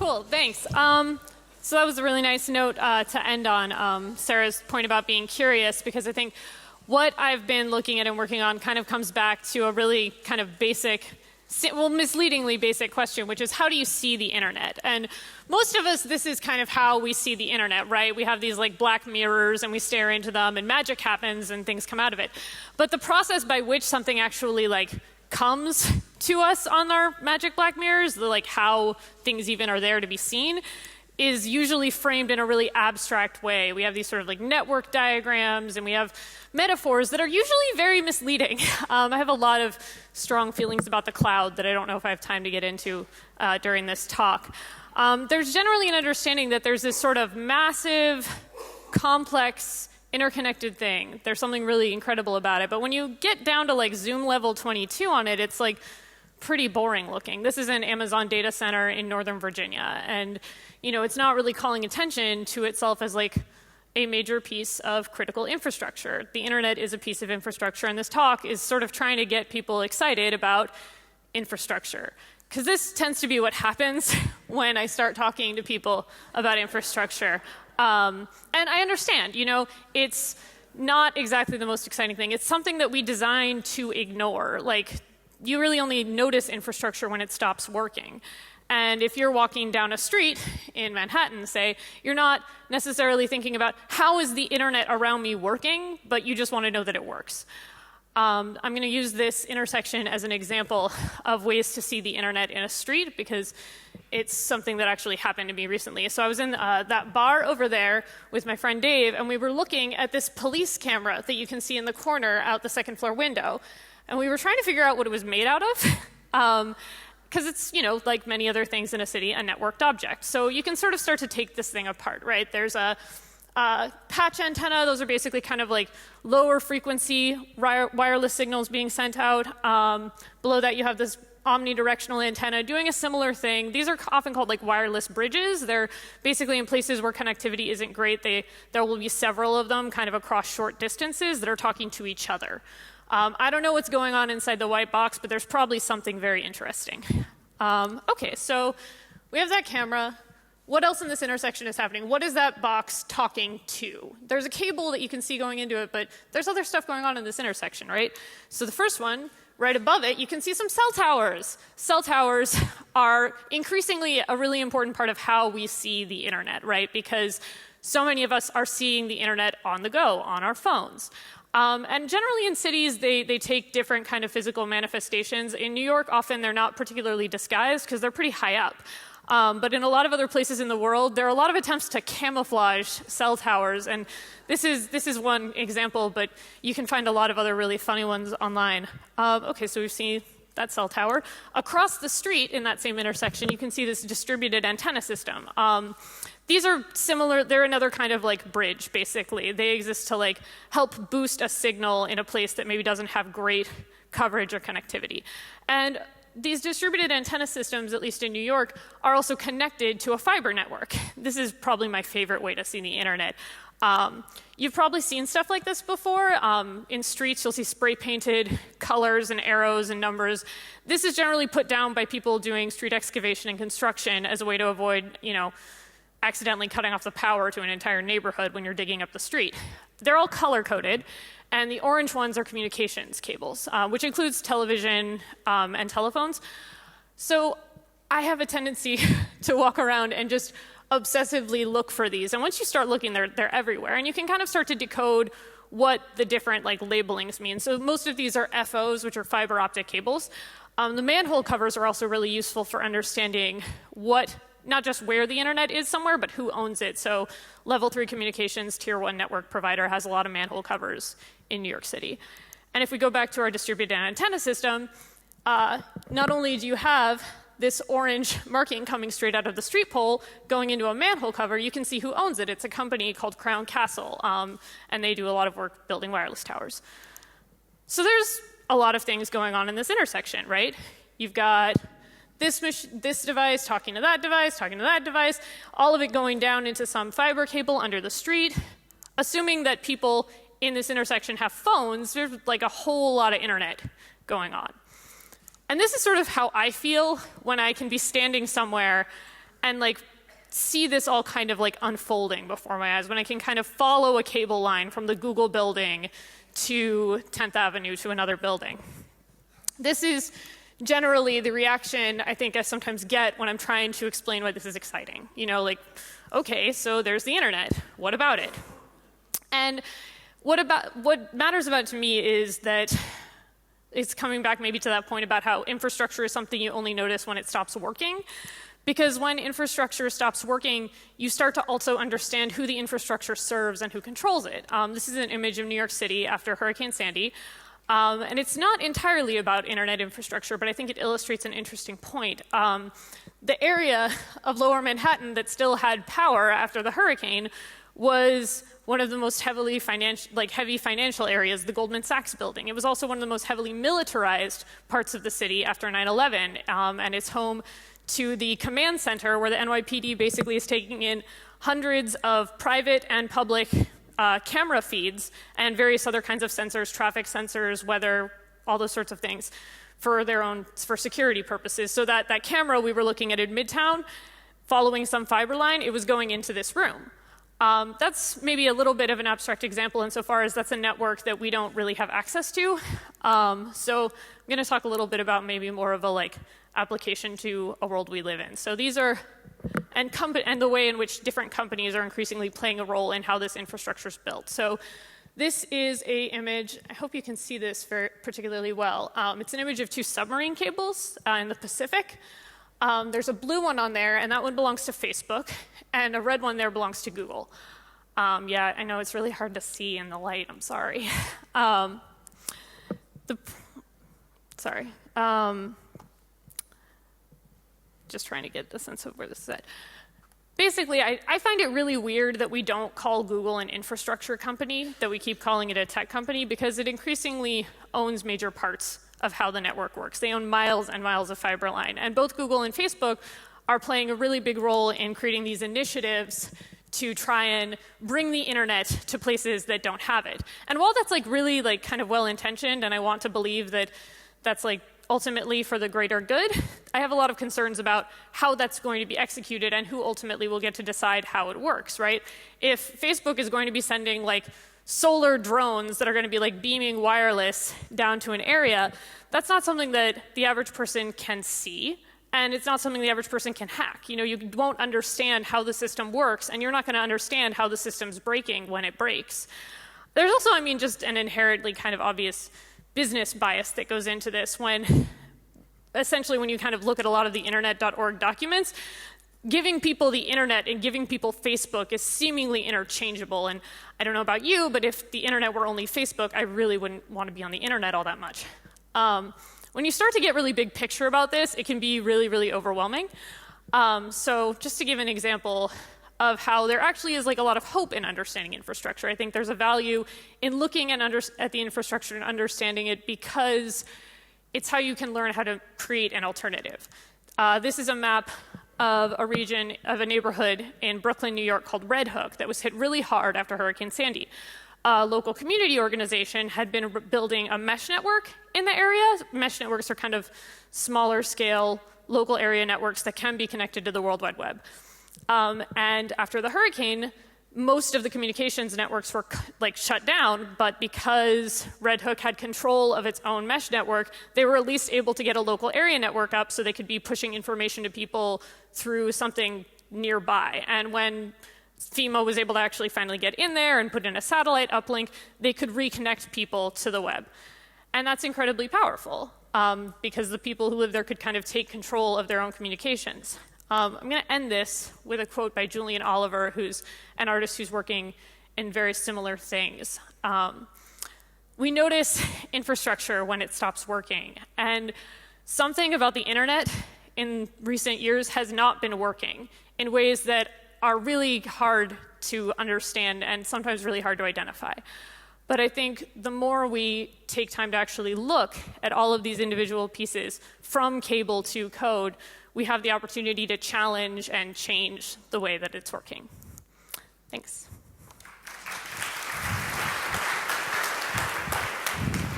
Cool, thanks. So that was a really nice note to end on, Sarah's point about being curious, because I think what I've been looking at and working on kind of comes back to a really kind of basic, well, misleadingly basic question, which is how do you see the internet? And most of us, this is kind of how we see the internet, right? We have these like black mirrors and we stare into them and magic happens and things come out of it. But the process by which something actually like comes to us on our magic black mirrors, like how things even are there to be seen, is usually framed in a really abstract way. We have these sort of like network diagrams and we have metaphors that are usually very misleading. I have a lot of strong feelings about the cloud that I don't know if I have time to get into during this talk. There's generally an understanding that there's this sort of massive, complex, interconnected thing. There's something really incredible about it. But when you get down to like Zoom level 22 on it, it's like pretty boring looking. This is an Amazon data center in Northern Virginia. And you know, it's not really calling attention to itself as like a major piece of critical infrastructure. The internet is a piece of infrastructure, and this talk is sort of trying to get people excited about infrastructure. Because this tends to be what happens when I start talking to people about infrastructure. And I understand, you know, it's not exactly the most exciting thing. It's something that we design to ignore. Like, you really only notice infrastructure when it stops working. And if you're walking down a street in Manhattan, say, you're not necessarily thinking about how is the internet around me working, but you just want to know that it works. I'm going to use this intersection as an example of ways to see the internet in a street, because it's something that actually happened to me recently. So I was in that bar over there with my friend Dave, and we were looking at this police camera that you can see in the corner out the second floor window. And we were trying to figure out what it was made out of. Because it's, you know, like many other things in a city, a networked object. So you can sort of start to take this thing apart, right? There's a patch antenna. Those are basically kind of like lower frequency wireless signals being sent out. Below that, you have this omnidirectional antenna doing a similar thing. These are often called like wireless bridges. They're basically in places where connectivity isn't great. There will be several of them kind of across short distances that are talking to each other. I don't know what's going on inside the white box, but there's probably something very interesting. Okay, so we have that camera. What else in this intersection is happening? What is that box talking to? There's a cable that you can see going into it, but there's other stuff going on in this intersection, right? So the first one, right above it, you can see some cell towers. Cell towers are increasingly a really important part of how we see the internet, right? Because so many of us are seeing the internet on the go, on our phones. And generally in cities, they take different kind of physical manifestations. In New York, often they're not particularly disguised because they're pretty high up. But in a lot of other places in the world, there are a lot of attempts to camouflage cell towers. And this is one example, but you can find a lot of other really funny ones online. Okay, so we've seen that cell tower. Across the street in that same intersection, you can see this distributed antenna system. These are similar. They're another kind of like bridge, basically. They exist to like help boost a signal in a place that maybe doesn't have great coverage or connectivity. And these distributed antenna systems, at least in New York, are also connected to a fiber network. This is probably my favorite way to see the internet. You've probably seen stuff like this before. In streets, you'll see spray-painted colors and arrows and numbers. This is generally put down by people doing street excavation and construction as a way to avoid, you know, accidentally cutting off the power to an entire neighborhood when you're digging up the street. They're all color-coded, and the orange ones are communications cables, which includes television and telephones. So I have a tendency to walk around and just obsessively look for these. And once you start looking, they're everywhere. And you can kind of start to decode what the different like labelings mean. So most of these are FOs, which are fiber optic cables. The manhole covers are also really useful for understanding what, not just where the internet is somewhere, but who owns it. So level 3 communications, tier 1 network provider has a lot of manhole covers in New York City. And if we go back to our distributed antenna system, not only do you have this orange marking coming straight out of the street pole going into a manhole cover, you can see who owns it. It's a company called Crown Castle, and they do a lot of work building wireless towers. So there's a lot of things going on in this intersection, right? You've got this device talking to that device, all of it going down into some fiber cable under the street. Assuming that people in this intersection have phones, there's like a whole lot of internet going on. And this is sort of how I feel when I can be standing somewhere and like see this all kind of like unfolding before my eyes, when I can kind of follow a cable line from the Google building to 10th Avenue to another building. This is generally the reaction I think I sometimes get when I'm trying to explain why this is exciting. You know, like, okay, so there's the internet. What about it? And what matters about it to me is that it's coming back maybe to that point about how infrastructure is something you only notice when it stops working. Because when infrastructure stops working, you start to also understand who the infrastructure serves and who controls it. This is an image of New York City after Hurricane Sandy. And it's not entirely about internet infrastructure, but I think it illustrates an interesting point. The area of Lower Manhattan that still had power after the hurricane was one of the most heavy financial areas, the Goldman Sachs building. It was also one of the most heavily militarized parts of the city after 9/11, and it's home to the command center where the NYPD basically is taking in hundreds of private and public camera feeds and various other kinds of sensors, traffic sensors, weather, all those sorts of things for security purposes. So that camera we were looking at in Midtown, following some fiber line, it was going into this room. That's maybe a little bit of an abstract example insofar as that's a network that we don't really have access to. So I'm going to talk a little bit about maybe more of a application to a world we live in. So these are, and the way in which different companies are increasingly playing a role in how this infrastructure is built. So this is an image, I hope you can see this particularly well. It's an image of two submarine cables in the Pacific. There's a blue one on there, and that one belongs to Facebook, and a red one there belongs to Google. Yeah, I know it's really hard to see in the light, I'm sorry. Just trying to get a sense of where this is at. Basically, I find it really weird that we don't call Google an infrastructure company, that we keep calling it a tech company, because it increasingly owns major parts of how the network works. They own miles and miles of fiber line. And both Google and Facebook are playing a really big role in creating these initiatives to try and bring the internet to places that don't have it. And while that's really kind of well-intentioned, and I want to believe that that's ultimately for the greater good, I have a lot of concerns about how that's going to be executed and who ultimately will get to decide how it works, right? If Facebook is going to be sending solar drones that are going to be beaming wireless down to an area, that's not something that the average person can see, and it's not something the average person can hack. You won't understand how the system works, and you're not going to understand how the system's breaking when it breaks. There's also, just an inherently kind of obvious business bias that goes into this when you kind of look at a lot of the internet.org documents, giving people the internet and giving people Facebook is seemingly interchangeable. And I don't know about you, but if the internet were only Facebook, I really wouldn't want to be on the internet all that much. When you start to get really big picture about this, it can be really, really overwhelming. So just to give an example of how there actually is a lot of hope in understanding infrastructure. I think there's a value in looking at the infrastructure and understanding it because it's how you can learn how to create an alternative. This is a map of a region, of a neighborhood in Brooklyn, New York called Red Hook that was hit really hard after Hurricane Sandy. A local community organization had been building a mesh network in the area. Mesh networks are kind of smaller scale, local area networks that can be connected to the World Wide Web. And after the hurricane, most of the communications networks were shut down, but because Red Hook had control of its own mesh network, they were at least able to get a local area network up so they could be pushing information to people through something nearby. And when FEMA was able to actually finally get in there and put in a satellite uplink, they could reconnect people to the web. And that's incredibly powerful because the people who live there could kind of take control of their own communications. I'm going to end this with a quote by Julian Oliver, who's an artist who's working in very similar things. We notice infrastructure when it stops working. And something about the internet in recent years has not been working in ways that are really hard to understand and sometimes really hard to identify. But I think the more we take time to actually look at all of these individual pieces from cable to code, we have the opportunity to challenge and change the way that it's working. Thanks.